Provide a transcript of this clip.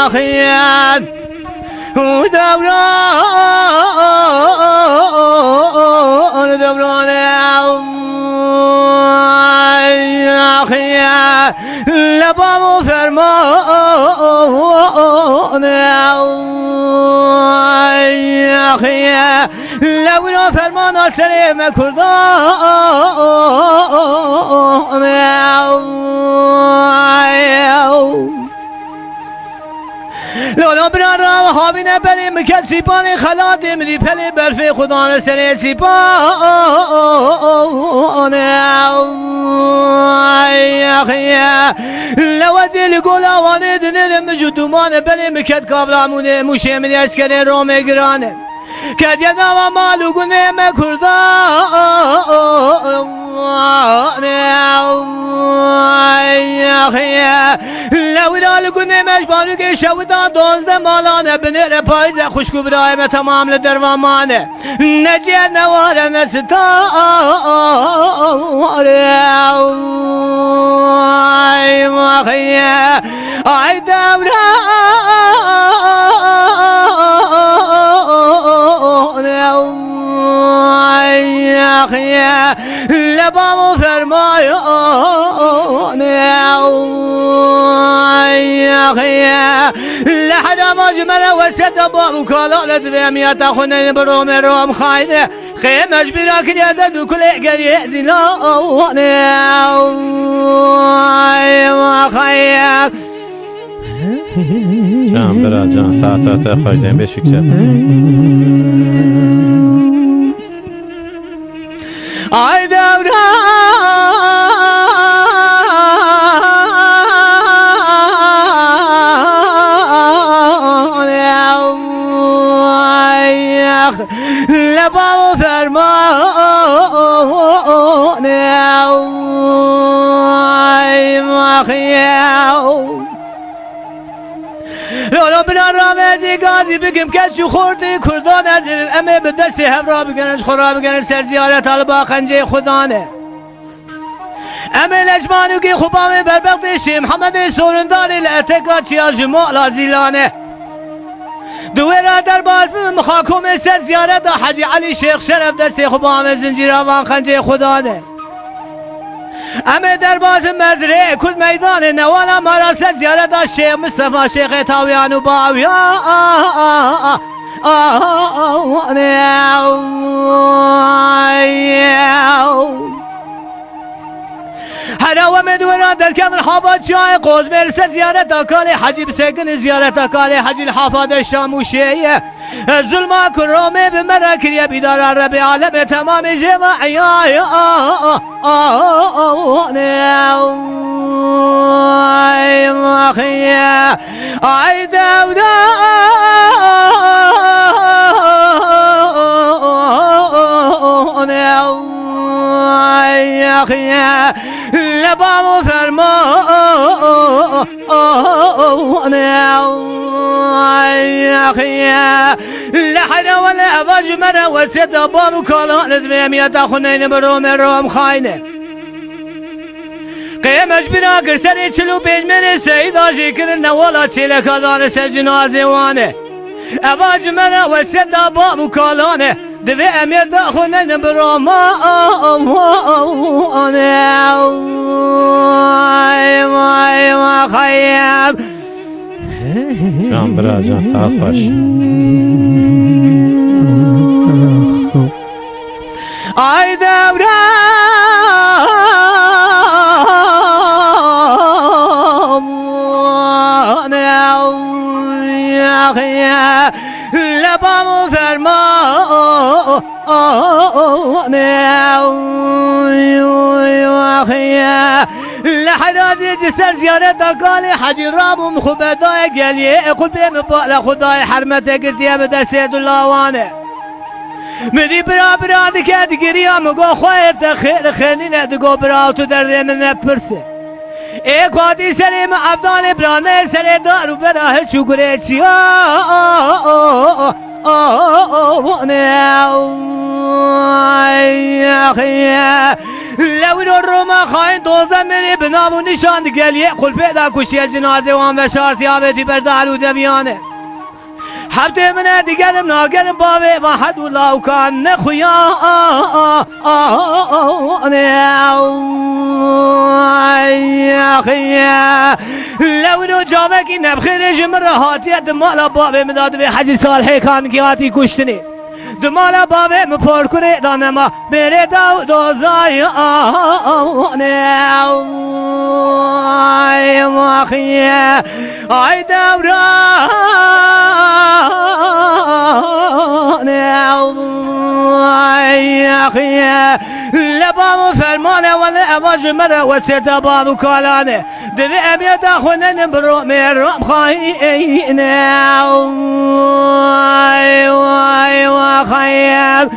خيان ودوران يا خيان لبام فرمان يا خيان لبام فرمان سليم كردان لالا بران را و حابینه بریم که سیپان خلات امری پلی برفی خدا سر سیپان لوزیل گلاوانه دنر مجدومان بریم که کابرامونه موشه منی اسکر روم گرانه که دیدم و مالو گونه مکردان لولا لقنا مجبانو که شودا دونزده مالانه بنر پایز خوشکو برایم تمام لدروامانه نجیه نواره نستاره ای دوره لبام فرمایان لحرم اجمر وسط باب کالال دمیات خونه بروم روم خاینه خیمش بیرا کریده دو کل گریه زیلانه خیم جان برا جان ساعتات خواهیدن بشک چه ای دوره لبام فرمان لالا بنا رامزی گازی بگم که چو خورده کردان از امه به دست هفرا بگنش خورا بگنش سر زیارت البا خنجه خدانه امه لجمانو که خوبامه بربقدشی محمد سورنداری لعتقا چیا جمال زیلانه دویره در باز مخاکم سر زیارت حجی علی شیخ شرف دست خوبامه زنجیر آوان خنجه خدانه امه در باز مزرعه کل میدان نوالا مرا سر زیارت شیخ مصطفی شیخ تاویان و باویان حراوه مدوران در کمر حابات جای قوز بر سر زیارت اکالی حجی بسگن زیارت اکالی حجی الحافظ شاموشیه ظلما کرومه بمرا کریه بیدار رب عالم تمام جمعی ای دودا لبام فرمان لحنا ولا أباج مرة وسيد بام كالان لذميمية خنين بروم روم خاينه قيمش بنا قرسني چلو بيج من سيد آجي كرن ولا چلك آدان سجنازي وانه أباج مرة وسيد بام كالانه دوی امیت خونه براما ما خیم جان برا جان ساعت خوش ای دوره لبام فرمان لحرازی جسر زیارت دکالی حجی رامو خوبدای گلیه قل بیم بالا خدای حرمت گردیه به دست دلاوانه مدی برا برا دکه دگیریا مگو خواهد خیر خیلی ندگو برا تو درده من نپرسه ای قادی سریم عبدال برانه سر دارو براه چوگره چیا يا أخي لو الروما خاين دوزة مني بنابو نشان دقاليه قل بيدا كشي الجنازة وان بشار ثيابتي بردال ودبيانه حبتي من دقالم ناقلم بابي ما حد ولا وكان نخويا يا أخي لو جابك نبخير جمرة هاتي دمالا بابي مداد بي حجي صالحي كان كياتي كشتني دمالا بابي مپور کنه دانما میره دوزای آی ماخیه آی دوران آی اخیه لبامو فرمانه ولی اواج مره و سیتا بابو کالانه دوی امیت خونه برو میرم خواهینه آی خيال